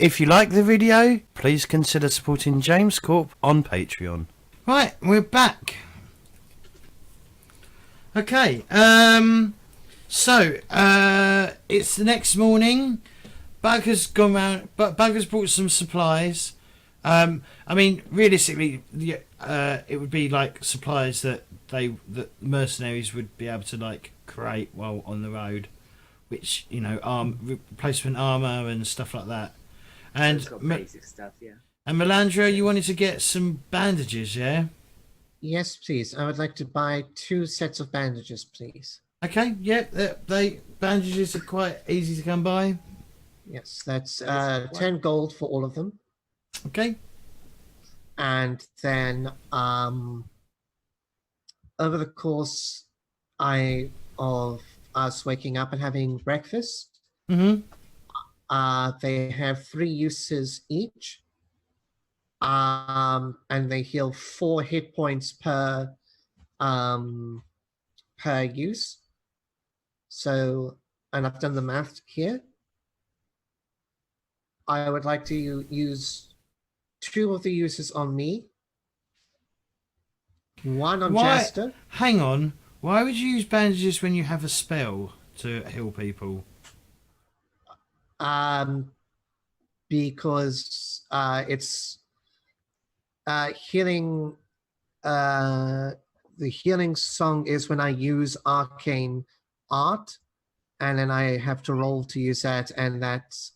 If you like the video, please consider supporting James Corp on Patreon. Right, we're back. Okay, so it's the next morning. Bug has gone round, but Bug has brought some supplies. I mean, realistically, it would be like supplies that mercenaries would be able to like create while on the road, which replacement armor and stuff like that. And basic stuff, yeah. And Melliandre, you wanted to get some bandages, yeah? Yes, please. I would like to buy 2 sets of bandages, please. Okay, yeah, bandages are quite easy to come by. Yes, that's 10 gold for all of them. Okay. And then over the course of us waking up and having breakfast, they have 3 uses each. And they heal 4 hit points per use. So, and I've done the math here. I would like to use 2 of the uses on me. 1 on Jastor. Hang on. Why would you use bandages when you have a spell to heal people? Because it's healing. The healing song is when I use arcane art, and then I have to roll to use that, and that's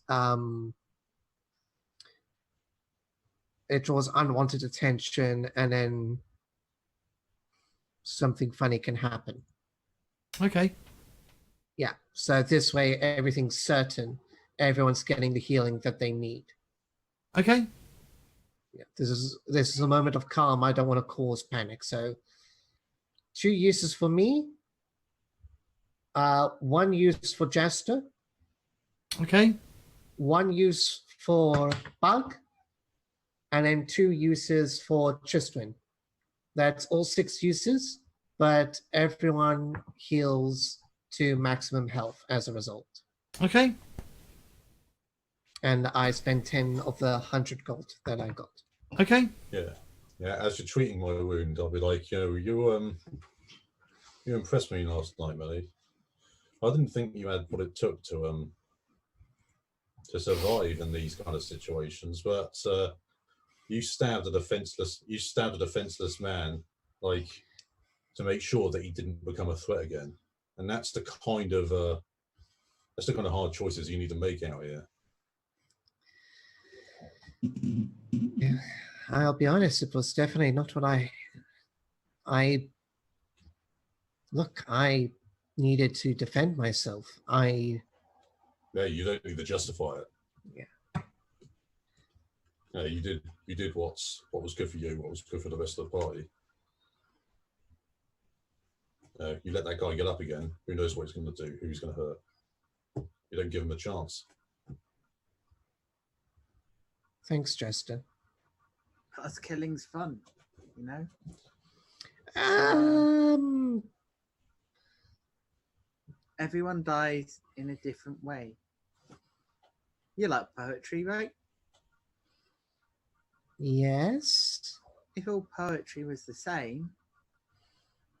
it draws unwanted attention, and then something funny can happen. Okay. Yeah. So this way, everything's certain. Everyone's getting the healing that they need. Okay. Yeah, this is a moment of calm. I don't want to cause panic. So 2 uses for me. 1 use for Jastor. Okay. 1 use for Bug. And then 2 uses for Tristwin. That's all 6 uses, but everyone heals to maximum health as a result. Okay. And I spend 10 of the 100 gold that I got. Okay. Yeah. As you're treating my wound, I'll be like, you impressed me last night, Melly. I didn't think you had what it took to survive in these kind of situations, but you stabbed a defenseless man, like, to make sure that he didn't become a threat again. And that's the kind of hard choices you need to make out here. Yeah, I'll be honest, it was definitely not what I needed to defend myself. Yeah, you don't need to justify it. Yeah. Yeah, you did what was good for you, what was good for the rest of the party. You let that guy get up again, who knows what he's going to do, who he's going to hurt. You don't give him a chance. Thanks, Jastor. Plus, killing's fun, you know? Everyone dies in a different way. You like poetry, right? Yes. If all poetry was the same,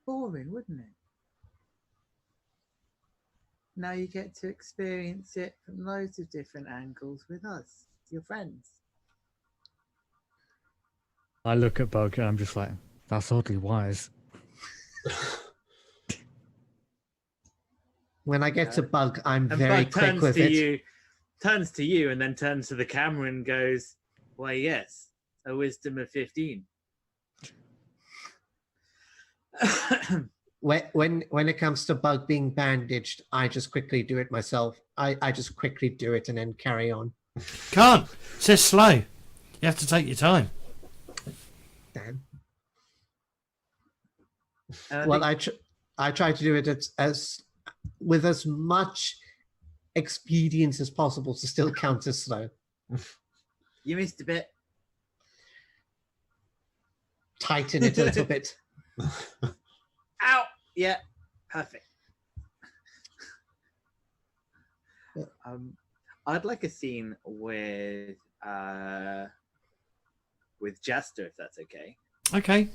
boring, wouldn't it? Now you get to experience it from loads of different angles with us, your friends. I look at Bug and I'm just like, that's oddly wise. When I get to Bug, I'm and very Bug quick with it. Turns to you and then turns to the camera and goes, why, yes, a wisdom of 15. When it comes to Bug being bandaged, I just quickly do it myself. I just quickly do it and then carry on. Can't. It says slow. You have to take your time. Damn. Well, I try to do it with as much expedience as possible to still count as slow. You missed a bit. Tighten it a little bit. Ow! Yeah, perfect. I'd like a scene with Jastor, if that's okay. Okay.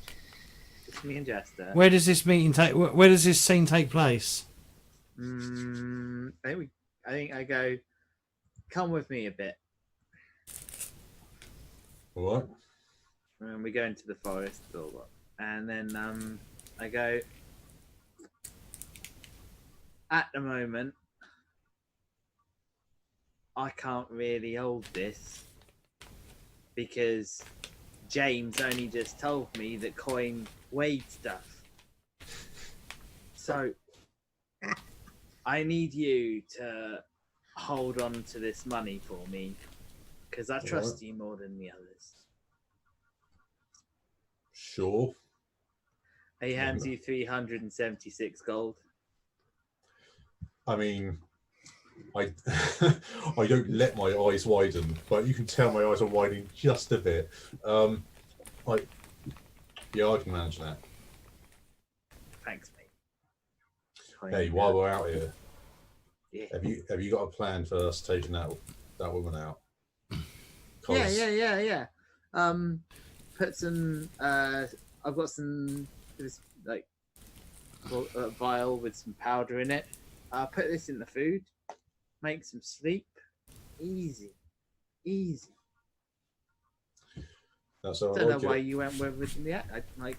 It's me and Jastor. Where does this meeting take? Where does this scene take place? I think I go. Come with me a bit, All right. and we go into the forest, blah, blah. And then I go. At the moment, I can't really hold this because James only just told me that coin weighed stuff. So I need you to hold on to this money for me because I trust you more than the others. Sure. He hands you 376 gold. I mean, I I don't let my eyes widen, but you can tell my eyes are widening just a bit. Yeah, I can manage that. Thanks, mate. Hey, while we're out here, Yeah. have you got a plan for us taking that woman out? Yeah. Put some. I've got some this like vial with some powder in it. Put this in the food. Make some sleep. Easy. That's all Don't right. know why you went with it in the act. Like,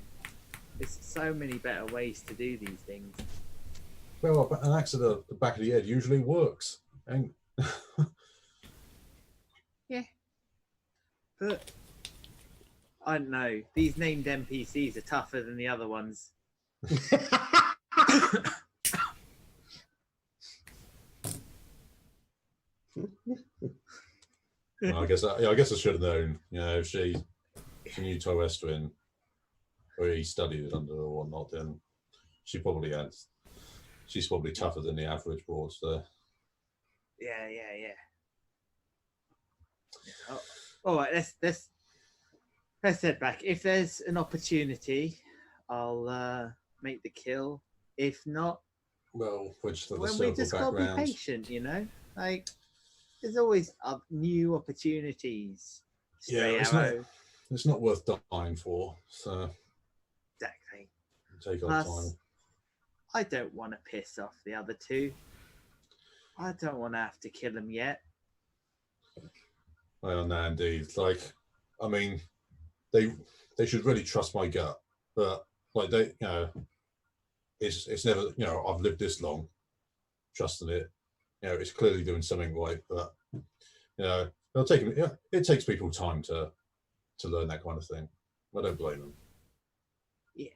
there's so many better ways to do these things. Well, an axe to the back of the head usually works. And Yeah. But I don't know. These named NPCs are tougher than the other ones. I guess I should have known. You know, if she knew Torestrin, or he studied it under or whatnot, then she's probably tougher than the average broadster. Yeah. Oh, all right, let's head back. If there's an opportunity, I'll make the kill. If not, Well, which the when we circle just back gotta be round. patient, you know. Like, there's always new opportunities. Stray arrow. It's not worth dying for. So Exactly. take our Plus, time. I don't want to piss off the other two. I don't want to have to kill them yet. Well, no, indeed. Like, I mean, they should really trust my gut, but like it's never. I've lived this long, trusting it. It's clearly doing something right, but it'll take them. It takes people time to learn that kind of thing. I don't blame them. Yeah.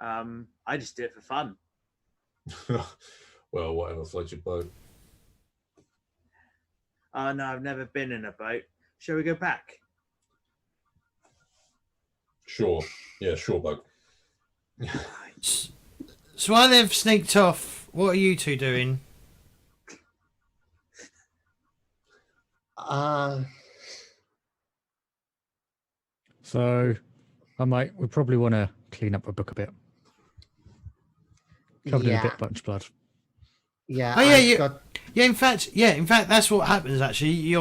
I just do it for fun. Well, whatever floats your boat. Oh no, I've never been in a boat. Shall we go back? Sure. Yeah, sure, bug. So while they've sneaked off, what are you two doing? So, I'm like, we probably want to clean up the book a bit. Covered in a bit of bunch blood. Yeah. Oh yeah, in fact, that's what happens. Actually,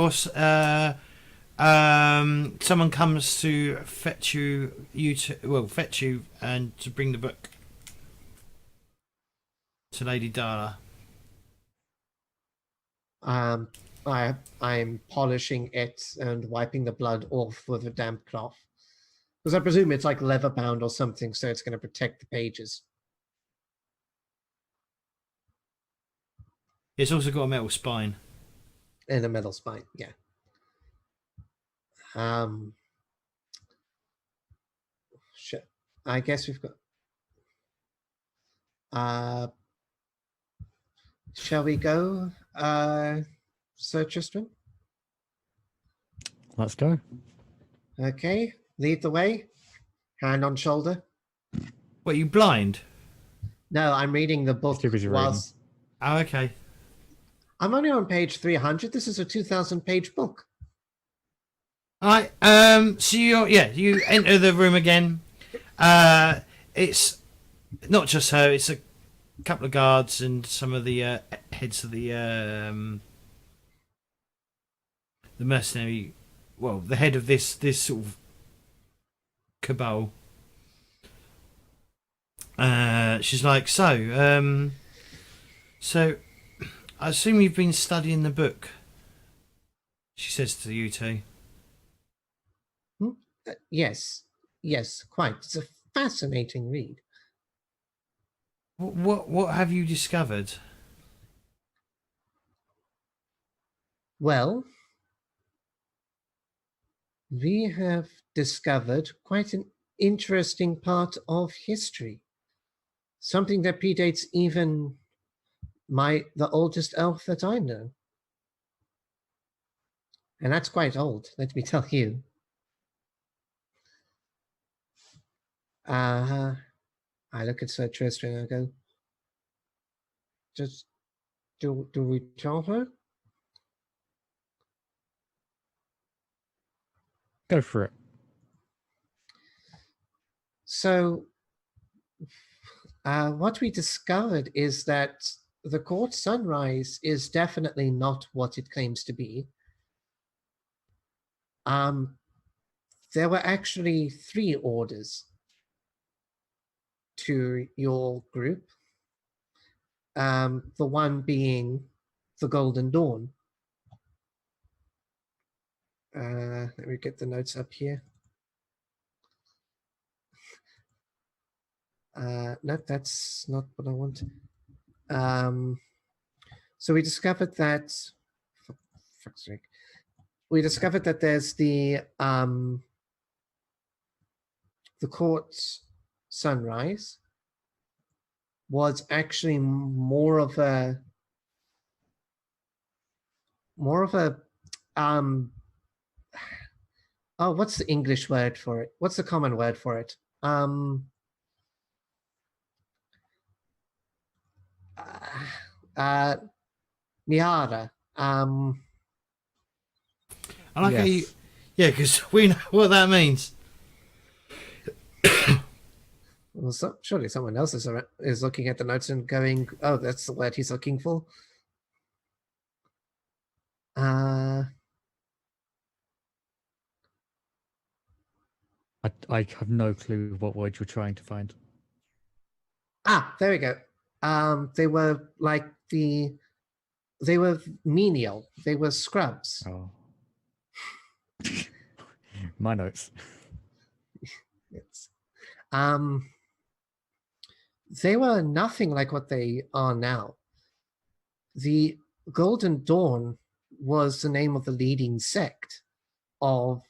someone comes to fetch you and to bring the book to Lady Dara. I'm polishing it and wiping the blood off with a damp cloth. Because I presume it's like leather bound or something, so it's going to protect the pages. It's also got a metal spine. And a metal spine, yeah. Shit. I guess we've got. Shall we go, Sir Tristram? Let's go. Okay, lead the way. Hand on shoulder. What, you blind? No, I'm reading the book Too busy whilst. Oh, okay. I'm only on page 300. This is a 2,000-page book. All right. So you enter the room again. It's not just her. It's a couple of guards and some of the heads of the mercenary, well, the head of this sort of cabal. She's like, so I assume you've been studying the book. She says to you two. Yes, quite. It's a fascinating read. What have you discovered? Well, we have discovered quite an interesting part of history. Something that predates even the oldest elf that I know. And that's quite old, let me tell you. I look at Sir Tristram and I go, just do we tell her? Go for it. So, what we discovered is that the court sunrise is definitely not what it claims to be. There were actually 3 orders to your group. The one being the Golden Dawn. Let me get the notes up here. No, that's not what I want. So we discovered that, for fuck's sake, we discovered that there's the court's sunrise was actually more of a oh, what's the English word for it? What's the common word for it? Miara. I like how you, Yes. yeah, because we know what that means. Well, surely someone else is looking at the notes and going, "Oh, that's the word he's looking for." I have no clue what word you're trying to find. There we go. They were like they were menial. They were scrubs. Oh. My notes. Yes. They were nothing like what they are now. The Golden Dawn was the name of the leading sect of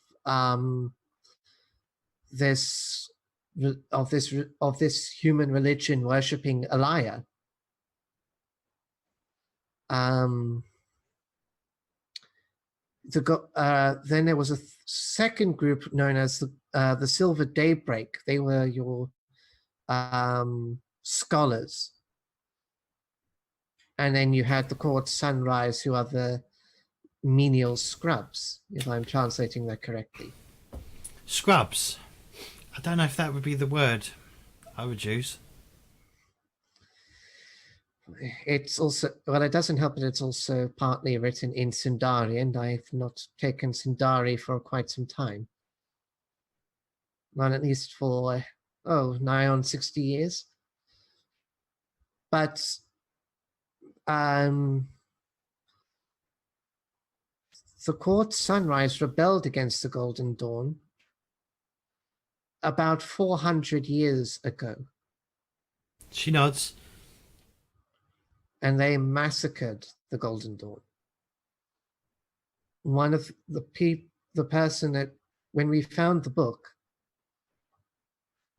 this human religion worshipping Elia. Then there was a second group known as the Silver Daybreak. They were your scholars. And then you had the court sunrise, who are the menial scrubs, if I'm translating that correctly. Scrubs. I don't know if that would be the word I would use. It's also, well, it doesn't help that it's also partly written in Sindari, and I've not taken Sindari for quite some time. Not at least for, nigh on 60 years. But the court sunrise rebelled against the Golden Dawn about 400 years ago. She nods. And they massacred the Golden Dawn. One of the person that, when we found the book,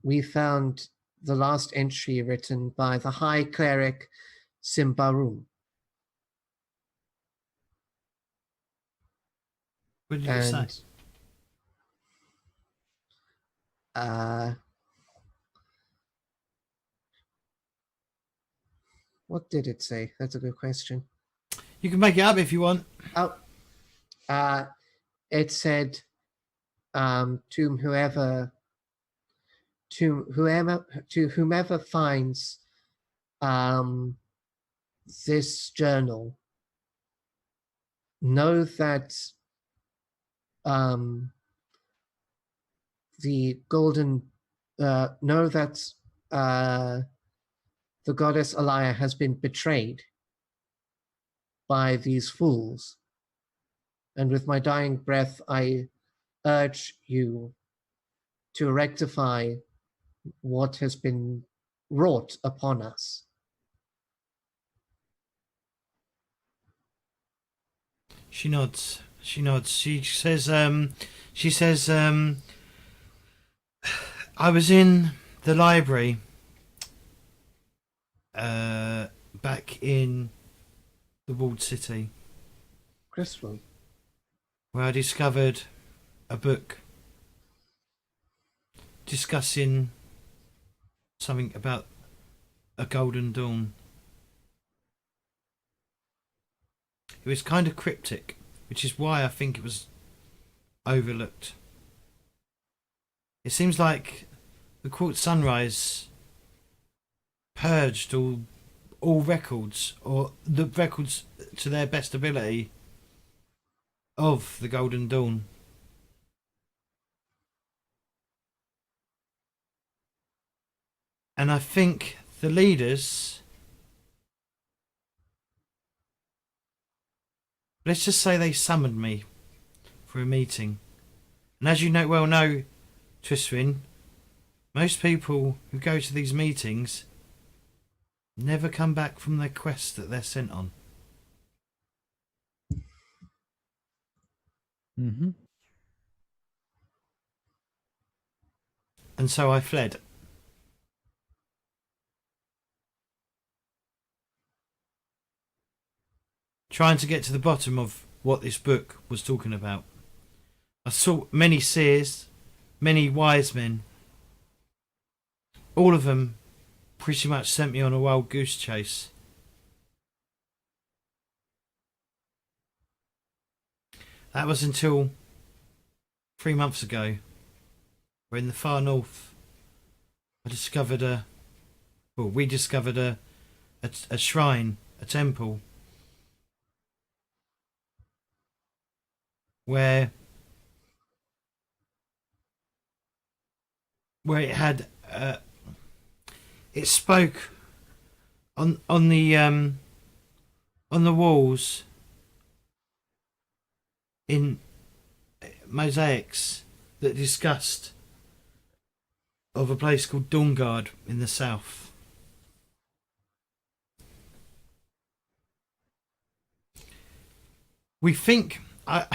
we found the last entry written by the High Cleric Simbarum. What did it say? What did it say? That's a good question. You can make it up if you want. It said, to whomever finds this journal, know that the golden know that the goddess Alaya has been betrayed by these fools. And with my dying breath, I urge you to rectify what has been wrought upon us. She nods. She nods. She says, I was in the library back in the walled city Crystal, where I discovered a book discussing something about a golden dawn. It was kind of cryptic, which is why I think it was overlooked. It seems like the Court Sunrise purged all records, or the records to their best ability, of the Golden Dawn. And I think the leaders, let's just say they summoned me for a meeting. And as you well know, Triswin, most people who go to these meetings never come back from their quest that they're sent on. Mm-hmm. And so I fled. Trying to get to the bottom of what this book was talking about. I saw many seers, many wise men. All of them pretty much sent me on a wild goose chase. That was until 3 months ago, where in the far north, we discovered a shrine, a temple, where it had it spoke on the walls in mosaics that discussed of a place called Dawnguard in the south. We think I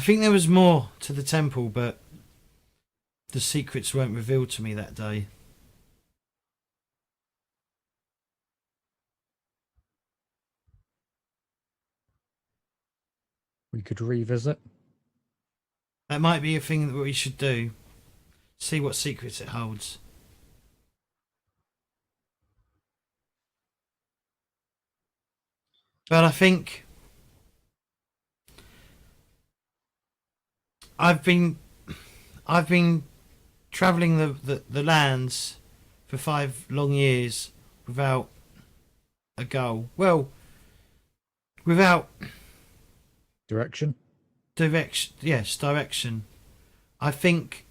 think there was more to the temple, but the secrets weren't revealed to me that day. We could revisit. That might be a thing that we should do. See what secrets it holds. But I think I've been travelling the lands for 5 long years without a goal. Well, without Direction. direction. Yes, direction. I think,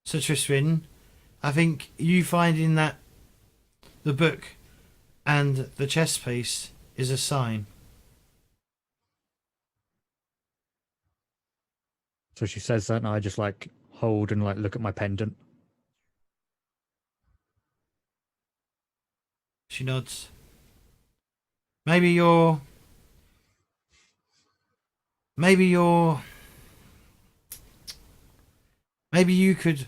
Sir Triswin, I think you finding that the book and the chess piece is a sign. So she says that, and I just like hold and like look at my pendant. She nods. Maybe you could.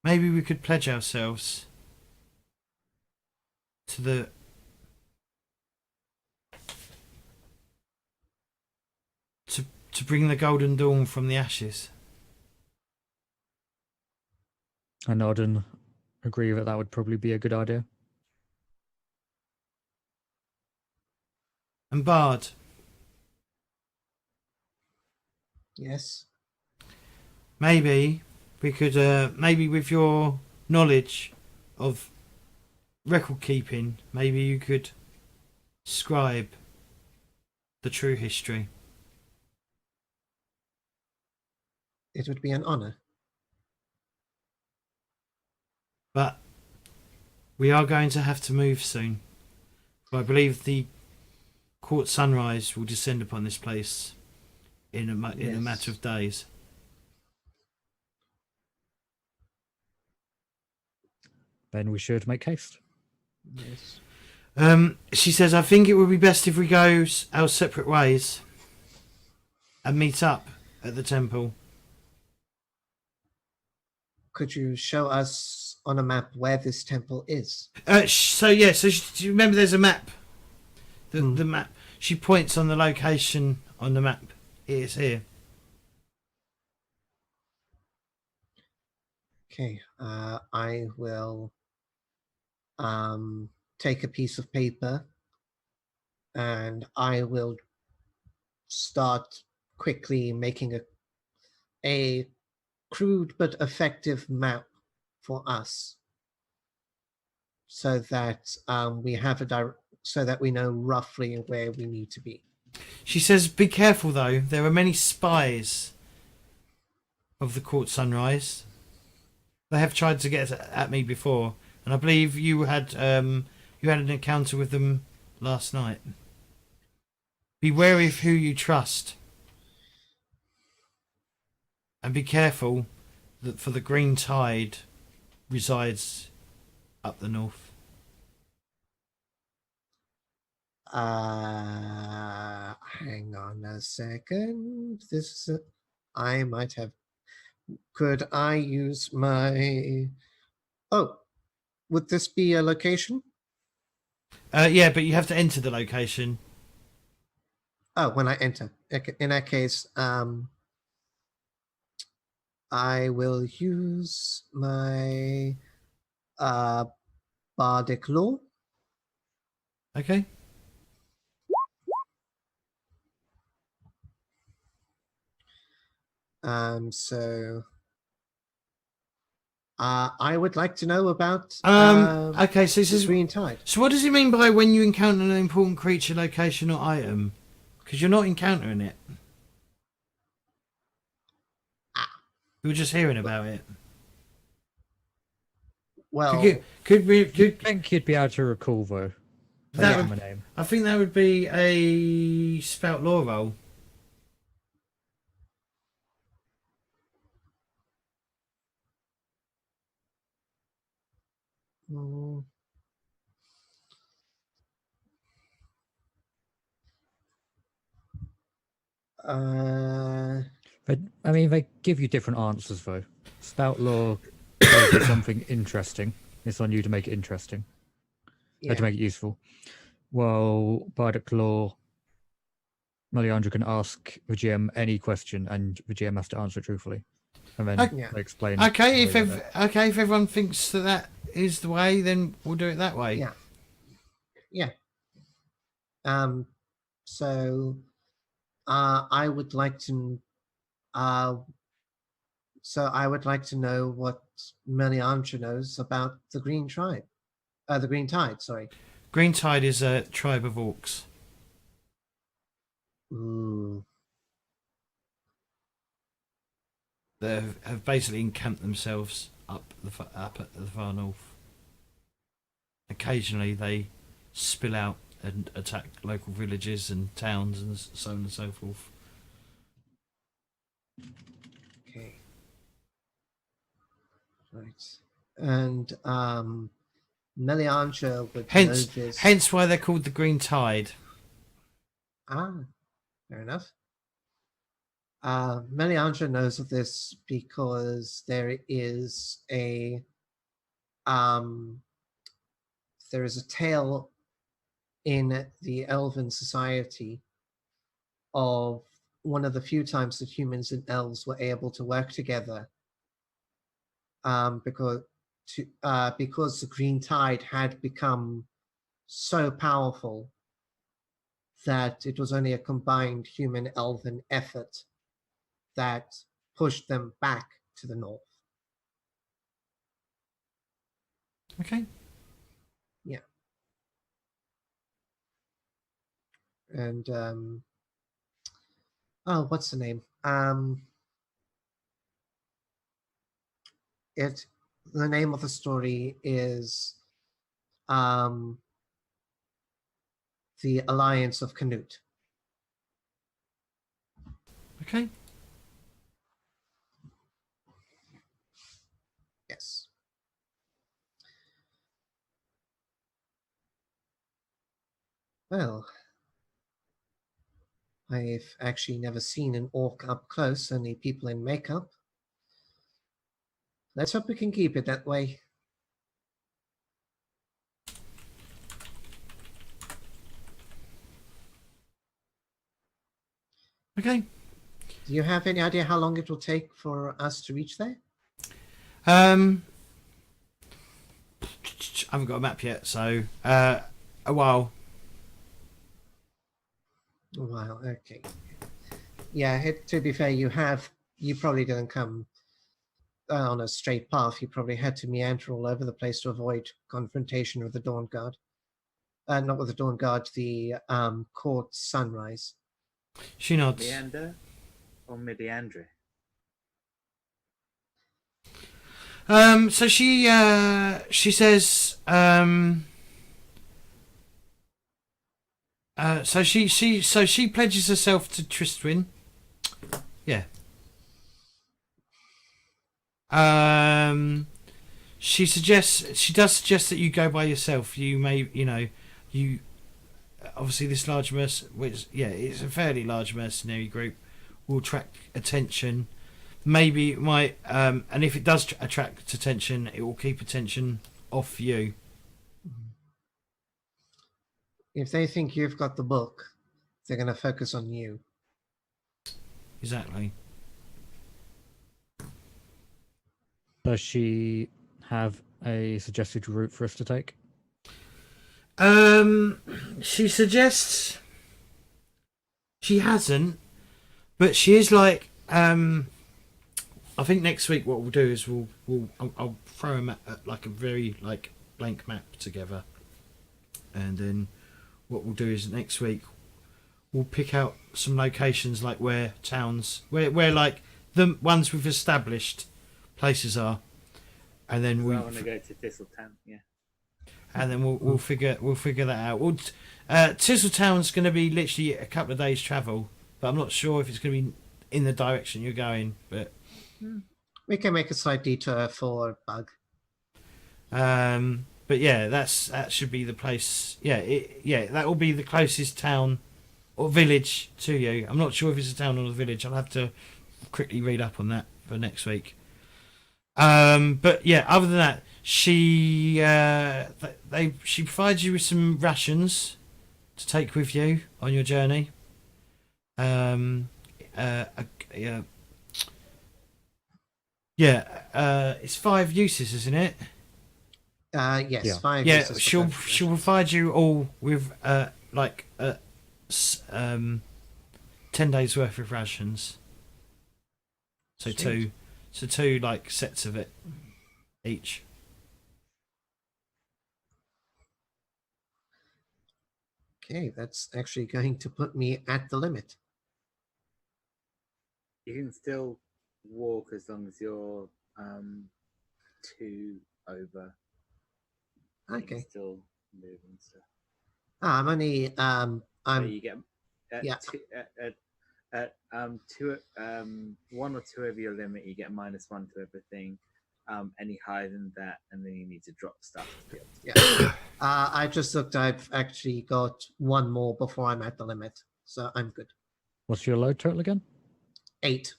Maybe we could pledge ourselves to bring the Golden Dawn from the ashes. I nod and agree that that would probably be a good idea. And Bard, yes. maybe we could, maybe with your knowledge of record keeping, maybe you could scribe the true history. It would be an honor. But we are going to have to move soon. I believe the court sunrise will descend upon this place in a matter of days. Then we should make haste. Yes. She says, I think it would be best if we go our separate ways and meet up at the temple. Could you show us on a map where this temple is? So do you remember there's a map? The map. She points on the location on the map. It's here. Okay, I will take a piece of paper and I will start quickly making a crude but effective map for us, so that we have so that we know roughly where we need to be. She says, be careful though. There are many spies of the court sunrise. They have tried to get at me before, and I believe you had an encounter with them last night. Be wary of who you trust, and be careful that for the green tide resides up the north. Hang on a second. I might have. Could I use my? Oh, would this be a location? Yeah, but you have to enter the location. Oh, when I enter. In that case, I will use my bardic law. Okay. So I would like to know about okay, so this the is green tide. So what does it mean by when you encounter an important creature, location, or item? Because you're not encountering it. You were just hearing about it. Well, I think you'd be able to recall though. That That's would- my name. I think that would be a spout law roll. mm, But I mean, they give you different answers though. Spout law tells you something interesting. It's on you to make it interesting, yeah. to make it useful. Well, bardic law, Melliandre can ask the GM any question, and the GM has to answer it truthfully, and then Okay. Yeah. they explain. Okay, the way that if everyone thinks that is the way, then we'll do it that way. Yeah. Yeah. So I would like to know what Melliandre knows about the green tribe. The green tide, sorry. Green Tide is a tribe of orcs. Ooh. That have basically encamped themselves up at the far north. Occasionally, they spill out and attack local villages and towns and so on and so forth. Okay. Right. And Melliandre would know this. Hence why they're called the Green Tide. Fair enough. Melliandre knows of this because there is a tale in the Elven society of one of the few times that humans and elves were able to work together, because the green tide had become so powerful that it was only a combined human elven effort that pushed them back to the north. Okay. Yeah. And oh, what's the name? The name of the story is The Alliance of Canute. Okay. Yes. Well, I've actually never seen an orc up close, only people in makeup. Let's hope we can keep it that way. Okay. Do you have any idea how long it will take for us to reach there? I haven't got a map yet, so a while. A while, okay. Yeah, to be fair, you probably didn't come on a straight path. You probably had to meander all over the place to avoid confrontation with the Dawn Guard. Not with the Dawn Guard, the Court Sunrise. She nods. Leander or Melliandre? So she says, so she pledges herself to Tristwin. Yeah. She does suggest that you go by yourself. You may, you obviously this large it's a fairly large mercenary group, will attract attention. Maybe it might, and if it does attract attention, it will keep attention off you. If they think you've got the book, they're going to focus on you. Exactly. Does she have a suggested route for us to take? She suggests she hasn't, but she is like, I think next week what we'll do is I'll throw a map, like a very blank map together, and then what we'll do is next week we'll pick out some locations like where like the ones we've established places are, and then I want to go to Thistletown, yeah. And then we'll figure that out. Tisseltown's going to be literally a couple of days travel, but I'm not sure if it's going to be in the direction you're going. But we can make a slight detour for Bug. But yeah, that should be the place. Yeah, that will be the closest town or village to you. I'm not sure if it's a town or a village. I'll have to quickly read up on that for next week. But yeah, other than that, she provides you with some rations to take with you on your journey. It's 5 uses, isn't it? Yes, Yeah. 5. Yeah, uses per she'll person. provide you all with 10 days worth of rations. So Sweet. two like sets of it each. Okay, that's actually going to put me at the limit. You can still walk as long as you're 2 over. You can Okay. still move and stuff. I'm only So I'm you get yeah. two, 1 or 2 over your limit, you get -1 to everything. Any higher than that, and then you need to drop stuff to be able to. Yeah. I just looked. I've actually got 1 more before I'm at the limit, so I'm good. What's your load total again? 8.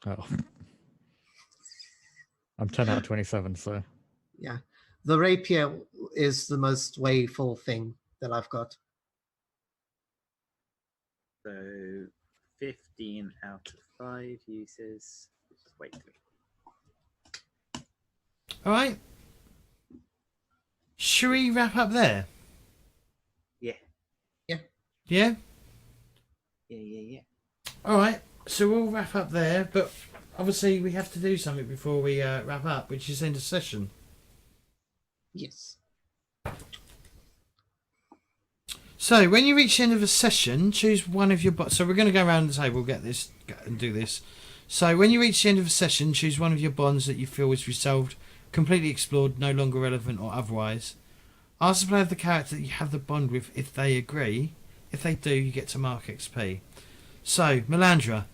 Oh. I'm 10 out of 27, so. Yeah, the rapier is the most wayful thing that I've got. So 15 out of 5 uses. Just wait. All right. Should we wrap up there? Yeah. Yeah. Yeah. All right. So we'll wrap up there, but obviously we have to do something before we wrap up, which is end of session. Yes. So, when you reach the end of a session, choose one of your bonds. So, we're going to go around the table, get this, and do this. So, when you reach the end of a session, choose one of your bonds that you feel is resolved, completely explored, no longer relevant, or otherwise. Ask the player of the character that you have the bond with if they agree. If they do, you get to mark XP. So, Melliandre.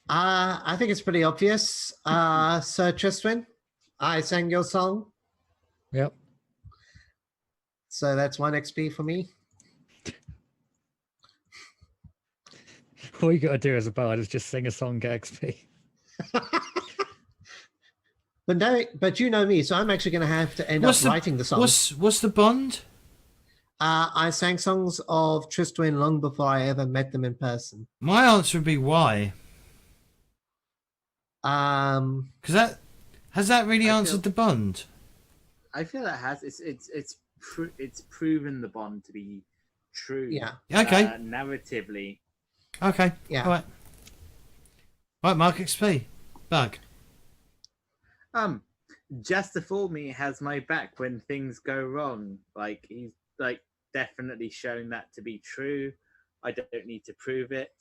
I think it's pretty obvious. Sir Tristwin, I sang your song, Yep. so that's 1 XP for me. All you got to do as a bard is just sing a song, get XP. But no, but you know me, so I'm actually going to have to end up writing the song. What's the bond? I sang songs of Tristwin long before I ever met them in person. My answer would be why. Because has that really answered the bond? I feel it has. It's proven the bond to be true. Yeah. Okay. Narratively. Okay. Yeah. All right. Right, mark XP. Bug. Jastor for me has my back when things go wrong. Like he's like definitely shown that to be true. I don't need to prove it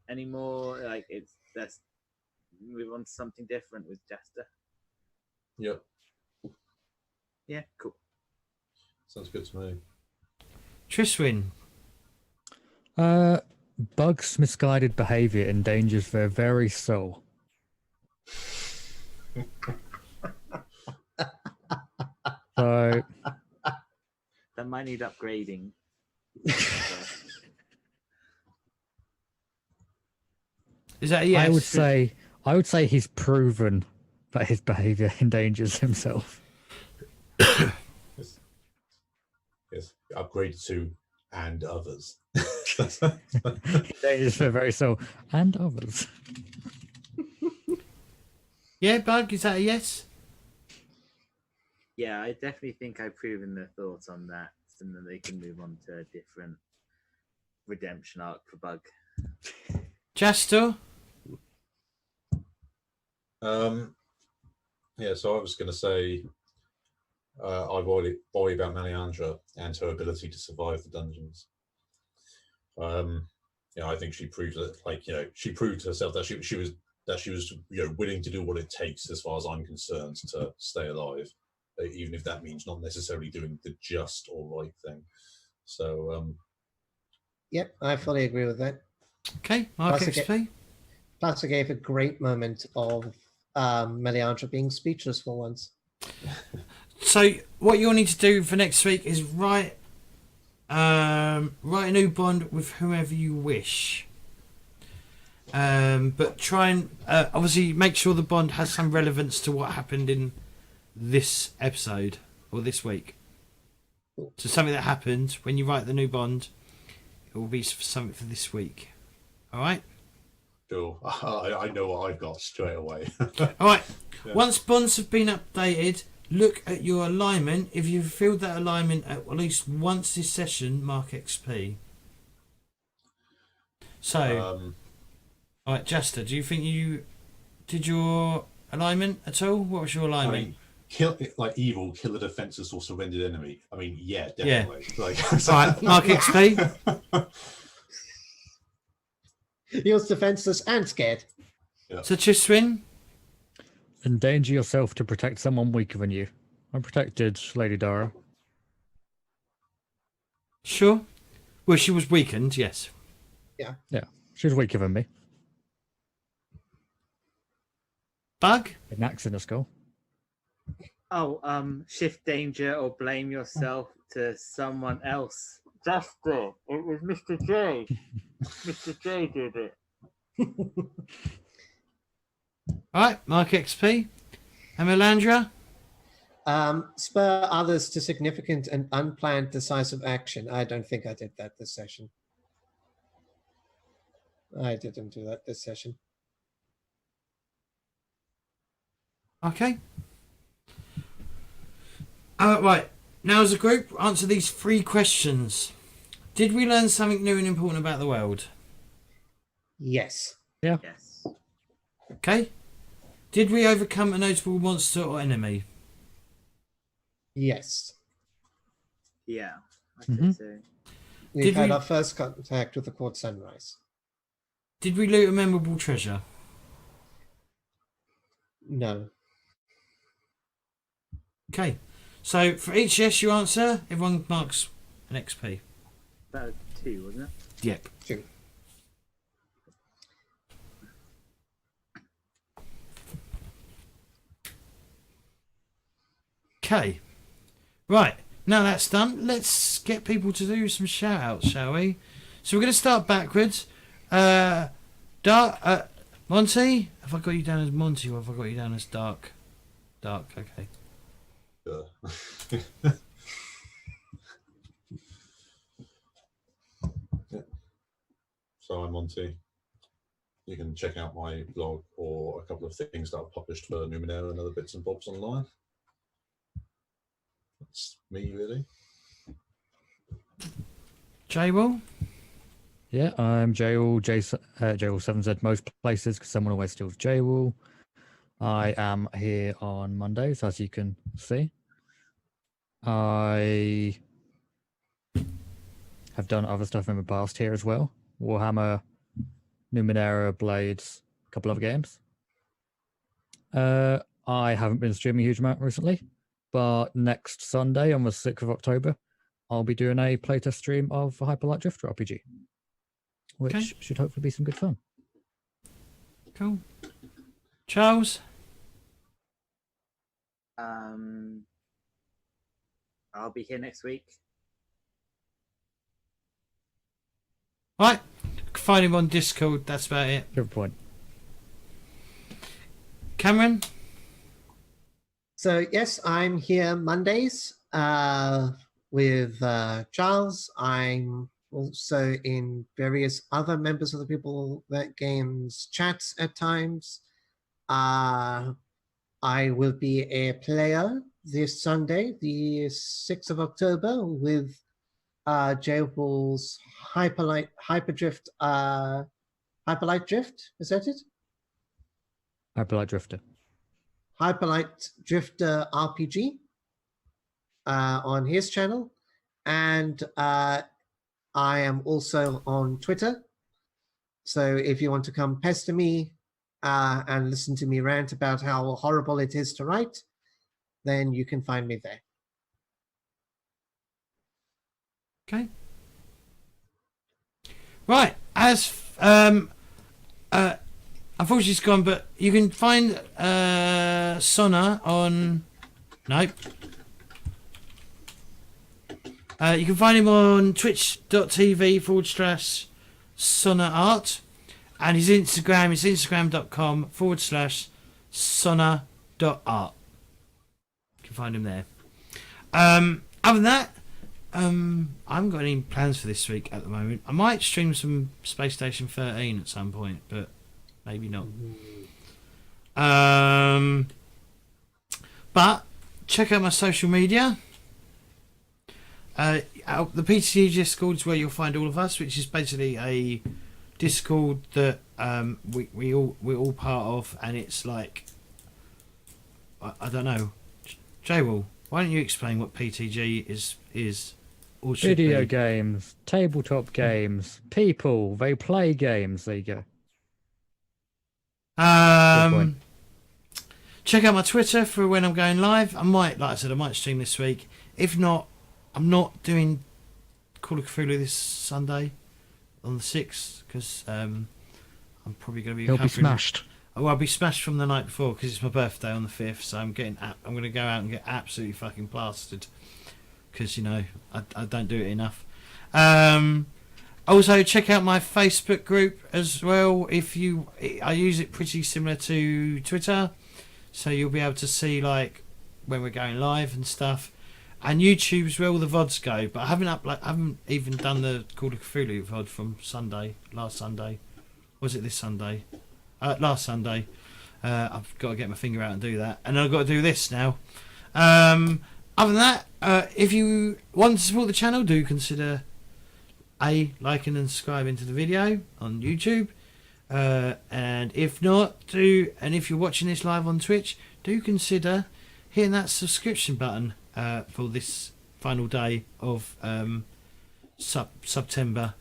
anymore. Like let's move on to something different with Jastor. Yep. Yeah, cool. Sounds good to me. Tristwin. Bug's misguided behavior endangers their very soul. So That might need upgrading. Is that a yes? I would say he's proven that his behavior endangers himself. Yes. Upgrade to and others. Endangers their very soul and others. Yeah, Bug, is that a yes? Yeah, I definitely think I've proven their thoughts on that, and then they can move on to a different redemption arc for Bug. Jastor? Yeah, so I was going to say I worry about Melliandre and her ability to survive the dungeons. Yeah, I think she proved that, like, she proved to herself that she was willing to do what it takes, as far as I'm concerned, to stay alive, even if that means not necessarily doing the just or right thing. So Yep, I fully agree with that. Okay, mark Plus XP. Plus, I gave a great moment of Melliandre being speechless for once. So what you'll need to do for next week is write a new bond with whomever you wish. But try and obviously make sure the bond has some relevance to what happened in this episode or this week. So something that happened when you write the new bond, it will be something for this week. All right. sure, I know what I've got straight away. All right. Yeah. Once bonds have been updated, look at your alignment. If you've filled that alignment at least once this session, mark XP. So, all right, Jastor, do you think you did your alignment at all? What was your alignment? I mean, kill a defenseless or surrendered enemy. I mean, yeah, definitely. Yeah. Like, All right, mark XP. He was defenseless and scared. Yeah. So, Chiswin. Endanger yourself to protect someone weaker than you. I protected Lady Dara. Sure. Well, she was weakened, yes. Yeah. Yeah, she was weaker than me. Bug? An axe in the skull. Oh, shift danger or blame yourself to someone else. Jastor, it was Mr. J. Mr. J did it. All right, mark XP. And Melliandre? Spur others to significant and unplanned decisive action. I don't think I did that this session. I didn't do that this session. Okay. Right. Now, as a group, answer these 3 questions. Did we learn something new and important about the world? Yes. Yeah. Yes. Okay. Did we overcome a notable monster or enemy? Yes. Yeah. I see, Mhm. see. We've Did had we- our first contact with the Court Sunrise. Did we loot a memorable treasure? No. Okay. So for each yes you answer, everyone marks an XP. That was 2, wasn't it? Yep. 2. Okay. Right. Now that's done, let's get people to do some shout outs, shall we? So we're going to start backwards. Monty? Have I got you down as Monty or have I got you down as Dark? Dark, okay. Yeah. So I'm Monty. You can check out my blog or a couple of things that I've published for Numenera and other bits and bobs online. That's me, really. J-Will? Yeah, I'm J-Will, J-Will7Z most places because someone always steals J-Will. I am here on Mondays, as you can see. I have done other stuff in the past here as well. Warhammer, Numenera, Blades, a couple other games. I haven't been streaming a huge amount recently, but next Sunday on the 6th of October, I'll be doing a playtest stream of a Hyperlight Drifter RPG, which Okay. should hopefully be some good fun. Cool. Charles? I'll be here next week. Right. Find him on Discord, that's about it. Good point. Cameron? So yes, I'm here Mondays with Charles. I'm also in various other members of the People That Games chats at times. I will be a player this Sunday, the 6th of October, with J-Bull's Hyperlight Drift. Is that it? Hyperlight Drifter. Hyperlight Drifter RPG on his channel, and I am also on Twitter. So if you want to come pester me and listen to me rant about how horrible it is to write, then you can find me there. Okay. Right. As unfortunately it's gone, but you can find Sonna on. Nope. You can find him on twitch.tv/Sonna Art, and his Instagram is instagram.com/Sonna.art. You can find him there. Other than that, I haven't got any plans for this week at the moment. I might stream some Space Station 13 at some point, but maybe not. But check out my social media. The PTG Discord is where you'll find all of us, which is basically a Discord that we're all part of, and it's like I don't know. J-Will, why don't you explain what PTG is or should Video be? games, tabletop games, people, they play games. There you go. point. Check out my Twitter for when I'm going live. I might stream this week. If not, I'm not doing Call of Cthulhu this Sunday on the 6th because I'm probably going to be. He'll be smashed. Oh, I'll be smashed from the night before because it's my birthday on the 5th. So I'm going to go out and get absolutely fucking plastered because I don't do it enough. Also, check out my Facebook group as well. I use it pretty similar to Twitter, so you'll be able to see like when we're going live and stuff. And YouTube's where all the VODs go, but I haven't even done the Call of Cthulhu VOD from last Sunday. Was it this Sunday? Last Sunday. I've got to get my finger out and do that, and I've got to do this now. Other than that, if you want to support the channel, do consider liking and subscribing to the video on YouTube, and if if you're watching this live on Twitch, do consider hitting that subscription button for this final day of September,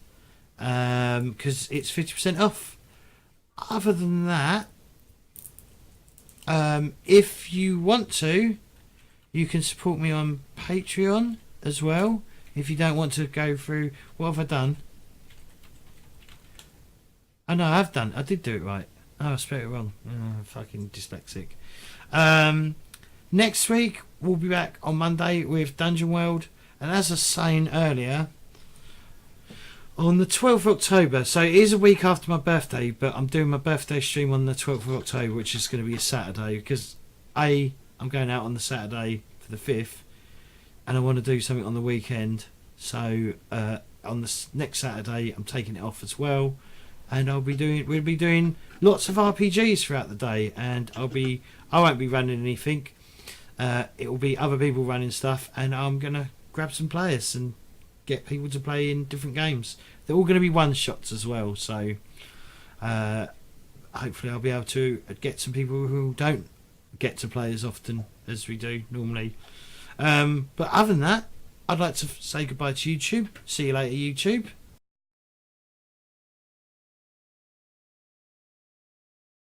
because it's 50% off. Other than that, if you want to, you can support me on Patreon as well. If you don't want to go through, what have I done? Oh no, I have done. I did do it right. Oh, I spelled it wrong. Oh, fucking dyslexic. Next week we'll be back on Monday with Dungeon World, and as I was saying earlier, on the 12th of October, so it is a week after my birthday, but I'm doing my birthday stream on the 12th of October, which is going to be a Saturday, because I'm going out on the Saturday for the 5th, and I want to do something on the weekend. So on the next Saturday, I'm taking it off as well, and we'll be doing lots of RPGs throughout the day, and I won't be running anything. It will be other people running stuff, and I'm gonna grab some players and get people to play in different games. They're all going to be one shots as well, so hopefully I'll be able to get some people who don't get to play as often as we do normally. But other than that, I'd like to say goodbye to YouTube. See you later, YouTube.